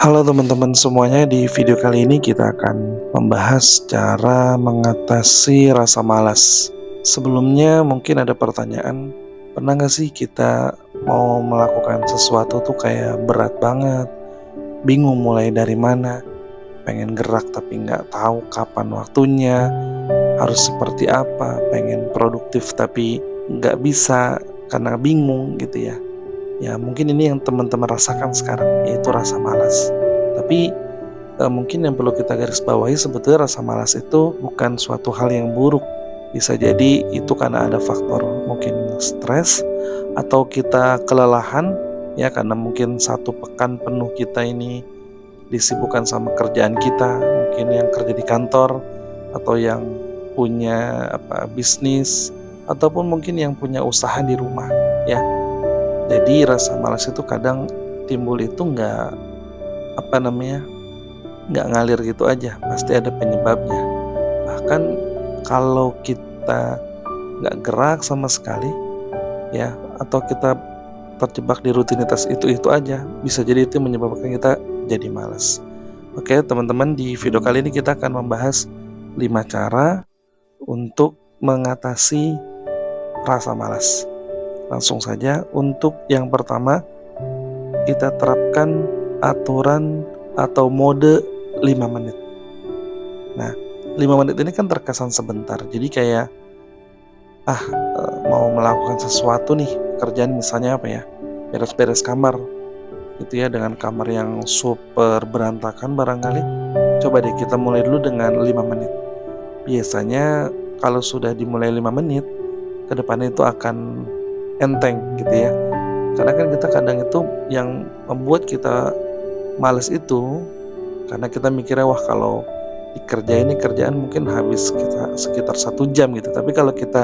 Halo teman-teman semuanya, di video kali ini kita akan membahas cara mengatasi rasa malas. Sebelumnya mungkin ada pertanyaan, pernah nggak sih kita mau melakukan sesuatu tuh kayak berat banget, bingung mulai dari mana, pengen gerak tapi nggak tahu kapan waktunya, harus seperti apa, pengen produktif tapi nggak bisa karena bingung gitu ya. Ya mungkin ini yang teman-teman rasakan sekarang, yaitu rasa malas. Tapi mungkin yang perlu kita garis bawahi sebetulnya rasa malas itu bukan suatu hal yang buruk. Bisa jadi itu karena ada faktor mungkin stres atau kita kelelahan ya karena mungkin satu pekan penuh kita ini disibukkan sama kerjaan kita, mungkin yang kerja di kantor atau yang punya bisnis ataupun mungkin yang punya usaha di rumah ya. Jadi rasa malas itu kadang timbul itu apa namanya, nggak ngalir gitu aja, pasti ada penyebabnya. Bahkan kalau kita nggak gerak sama sekali ya, atau kita terjebak di rutinitas itu aja, bisa jadi itu menyebabkan kita jadi malas. Oke teman-teman, di video kali ini kita akan membahas 5 cara untuk mengatasi rasa malas. Langsung saja, untuk yang pertama kita terapkan aturan atau mode 5 menit. Nah, 5 menit ini kan terkesan sebentar. Jadi kayak mau melakukan sesuatu nih, pekerjaan misalnya apa ya? Beres-beres kamar gitu ya, dengan kamar yang super berantakan barangkali. Coba deh kita mulai dulu dengan 5 menit. Biasanya kalau sudah dimulai 5 menit, ke depannya itu akan enteng gitu ya. Karena kan kita kadang itu yang membuat kita males itu karena kita mikirnya, wah kalau dikerjain ini kerjaan mungkin habis kita sekitar 1 jam gitu. Tapi kalau kita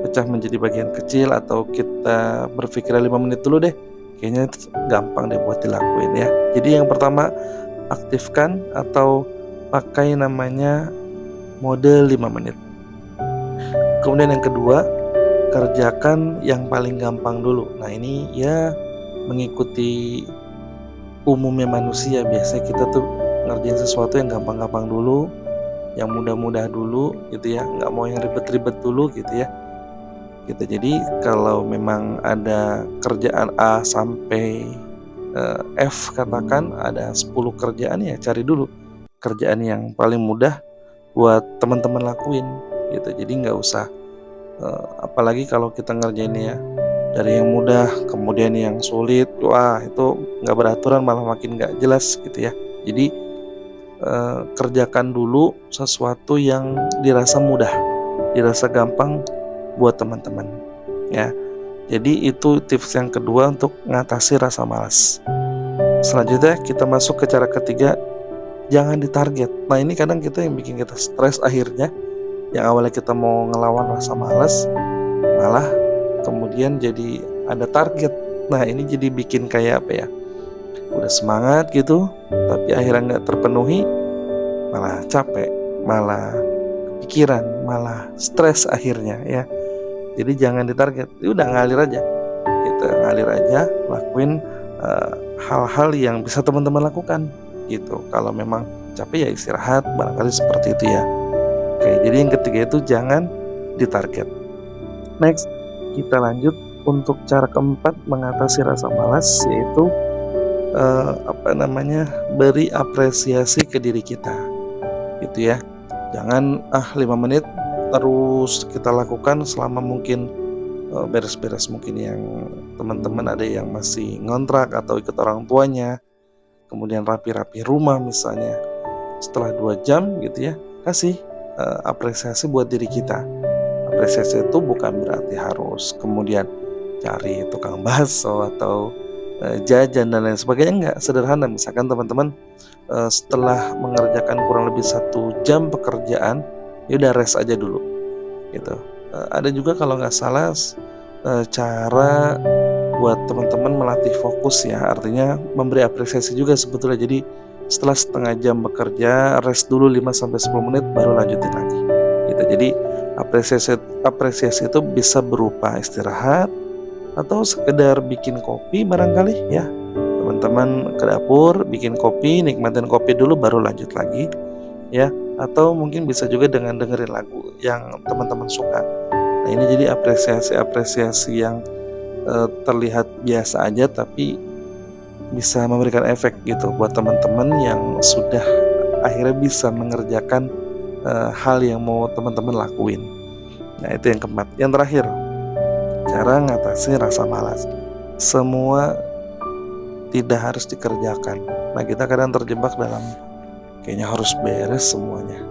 pecah menjadi bagian kecil atau kita berpikir 5 menit dulu deh, kayaknya gampang deh buat dilakuin ya. Jadi yang pertama, aktifkan atau pakai namanya mode 5 menit. Kemudian yang kedua, kerjakan yang paling gampang dulu. Nah ini ya mengikuti umumnya manusia, biasanya kita tuh ngerjain sesuatu yang gampang-gampang dulu, yang mudah-mudah dulu gitu ya, nggak mau yang ribet-ribet dulu gitu ya. Gitu. Jadi kalau memang ada kerjaan A sampai F, katakan ada 10 kerjaan, ya cari dulu kerjaan yang paling mudah buat teman-teman lakuin gitu. Jadi nggak usah apalagi kalau kita ngerjainnya dari yang mudah kemudian yang sulit, wah itu nggak beraturan malah makin nggak jelas gitu ya. Jadi kerjakan dulu sesuatu yang dirasa mudah, dirasa gampang buat teman-teman ya. Jadi itu tips yang kedua untuk ngatasi rasa malas. Selanjutnya kita masuk ke cara ketiga, jangan ditarget. Nah ini kadang kita yang bikin kita stres akhirnya, yang awalnya kita mau ngelawan rasa malas, malah kemudian jadi ada target. Nah ini jadi bikin kayak apa ya, udah semangat gitu, tapi akhirnya nggak terpenuhi, malah capek, malah kepikiran, malah stres akhirnya ya. Jadi jangan ditarget, udah ngalir aja gitu, ngalir aja, lakuin hal-hal yang bisa teman-teman lakukan gitu. Kalau memang capek ya istirahat, barangkali seperti itu ya. Oke, jadi yang ketiga itu jangan ditarget. Next, kita lanjut untuk cara keempat mengatasi rasa malas, yaitu beri apresiasi ke diri kita gitu ya. Jangan 5 menit terus kita lakukan selama mungkin beres-beres, mungkin yang teman-teman ada yang masih ngontrak atau ikut orang tuanya, kemudian rapi-rapi rumah misalnya, setelah 2 jam gitu ya, kasih apresiasi buat diri kita. Apresiasi itu bukan berarti harus kemudian cari tukang bakso atau jajan dan lain sebagainya, enggak, sederhana. Misalkan teman-teman setelah mengerjakan kurang lebih 1 jam pekerjaan, ya udah rest aja dulu gitu. Ada juga kalau nggak salah cara buat teman-teman melatih fokus ya, artinya memberi apresiasi juga sebetulnya. Jadi setelah setengah jam bekerja, rest dulu 5-10 menit baru lanjutin lagi gitu. Jadi apresiasi apresiasi itu bisa berupa istirahat atau sekedar bikin kopi barangkali ya, Teman-teman ke dapur, bikin kopi, nikmatin kopi dulu baru lanjut lagi ya. Atau mungkin bisa juga dengan dengerin lagu yang teman-teman suka. Nah, ini jadi apresiasi-apresiasi yang terlihat biasa aja tapi bisa memberikan efek gitu buat teman-teman yang sudah akhirnya bisa mengerjakan hal yang mau teman-teman lakuin. Nah, itu yang keempat. Yang terakhir, cara ngatasi rasa malas. Semua tidak harus dikerjakan. Nah, kita kadang terjebak dalam kayaknya harus beres semuanya,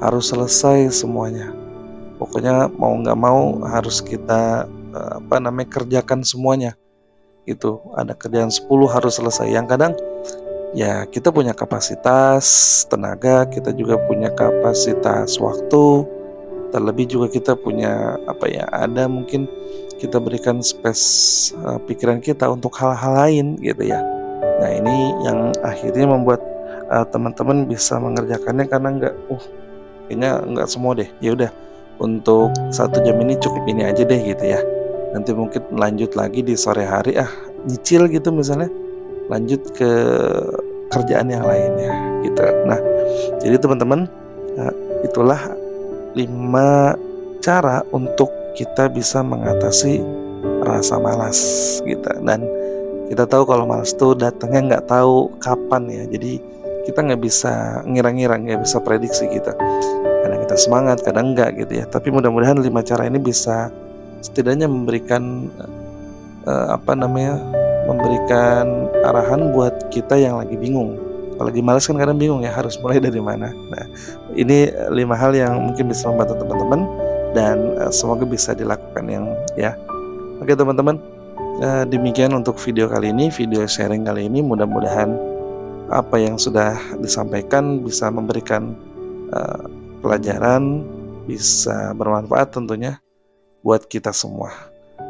harus selesai semuanya. Pokoknya mau nggak mau harus kita kerjakan semuanya. Itu ada kerjaan 10 harus selesai. Yang kadang ya kita punya kapasitas tenaga, kita juga punya kapasitas waktu, terlebih juga kita punya ada mungkin kita berikan space pikiran kita untuk hal-hal lain gitu ya. Nah, ini yang akhirnya membuat teman-teman bisa mengerjakannya karena kayaknya nggak semua deh. Ya udah, untuk 1 jam ini cukup ini aja deh gitu ya. Nanti mungkin lanjut lagi di sore hari, nyicil gitu misalnya, lanjut ke kerjaan yang lainnya gitu. Nah, jadi teman-teman, itulah 5 cara untuk kita bisa mengatasi rasa malas gitu. Dan kita tahu kalau malas tuh datangnya nggak tahu kapan ya. Jadi kita nggak bisa ngira-ngira, nggak bisa prediksi gitu. Kadang kita semangat, kadang enggak gitu ya. Tapi mudah-mudahan 5 cara ini bisa setidaknya memberikan memberikan arahan buat kita yang lagi bingung. Kalau lagi malas kan kadang bingung ya harus mulai dari mana. Nah, ini 5 hal yang mungkin bisa membantu teman-teman dan semoga bisa dilakukan ya. Oke teman-teman, demikian untuk video kali ini, video sharing kali ini. Mudah-mudahan apa yang sudah disampaikan bisa memberikan pelajaran, bisa bermanfaat tentunya buat kita semua.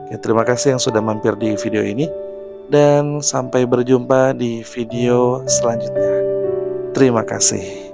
Oke, terima kasih yang sudah mampir di video ini dan sampai berjumpa di video selanjutnya. Terima kasih.